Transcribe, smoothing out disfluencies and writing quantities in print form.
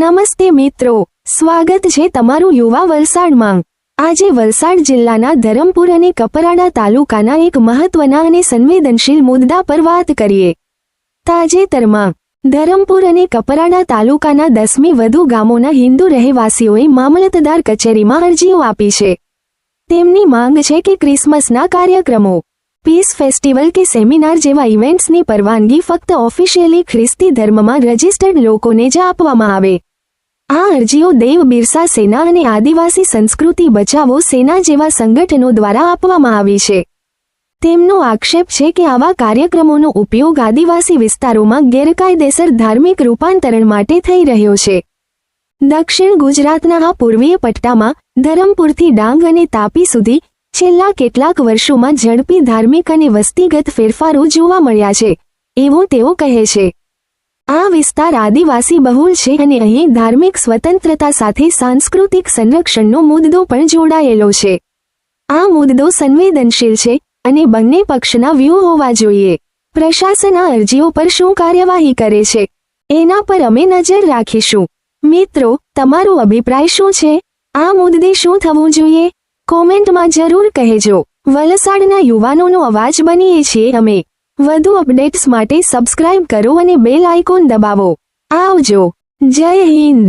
નમસ્તે મિત્રો, સ્વાગત છે તમારું યુવા વલસાડમાં। આજે વલસાડ જિલ્લાના ધરમપુર અને કપરાડા તાલુકાના એક મહત્વના અને સંવેદનશીલ મુદ્દા પર વાત કરીએ। તાજેતરમાં ધરમપુર અને કપરાડા તાલુકાના 10મી વધુ ગામોના હિન્દુ રહેવાસીઓએ મામલતદાર કચેરીમાં અરજીઓ આપી છે। તેમની માંગ છે કે ક્રિસમસના કાર્યક્રમો, પીસ ફેસ્ટિવલ કે સેમિનાર જેવા ઇવેન્ટ્સની પરવાનગી ફક્ત ઓફિશિયલી ખ્રિસ્તી ધર્મમાં રજિસ્ટર્ડ લોકોને જ આપવામાં આવે। આ અરજીઓ દેવ બિરસા સેના અને આદિવાસી સંસ્કૃતિ બચાવો સેના જેવા સંગઠનો દ્વારા આપવામાં આવી છે। તેમનો આક્ષેપ છે કે આવા કાર્યક્રમોનો ઉપયોગ આદિવાસી વિસ્તારોમાં ગેરકાયદેસર ધાર્મિક રૂપાંતરણ માટે થઈ રહ્યો છે। દક્ષિણ ગુજરાતના આ પૂર્વીય પટ્ટામાં ધરમપુરથી ડાંગ અને તાપી સુધી છેલ્લા કેટલાક વર્ષોમાં ઝડપી ધાર્મિક અને વસ્તીગત ફેરફારો જોવા મળ્યા છે, એવું તેઓ કહે છે। આ વિસ્તાર આદિવાસી બહુલ છે અને અહીં ધાર્મિક સ્વતંત્રતા સાથે સાંસ્કૃતિક સંરક્ષણનો મુદ્દો પણ જોડાયેલો છે। આ મુદ્દો સંવેદનશીલ છે અને બંને પક્ષના વ્યૂહ હોવા જોઈએ। પ્રશાસન આ અરજીઓ પર શું કાર્યવાહી કરે છે એના પર અમે નજર રાખીશું। મિત્રો, તમારો અભિપ્રાય શું છે? આ મુદ્દે શું થવું જોઈએ? કોમેન્ટમાં જરૂર કહેજો। વલસાડના યુવાનોનો અવાજ બનીએ છીએ અમે। વધુ અપડેટ્સ માટે સબસ્ક્રાઇબ કરો અને બેલ આઇકોન દબાવો। આવજો। જય હિન્દ।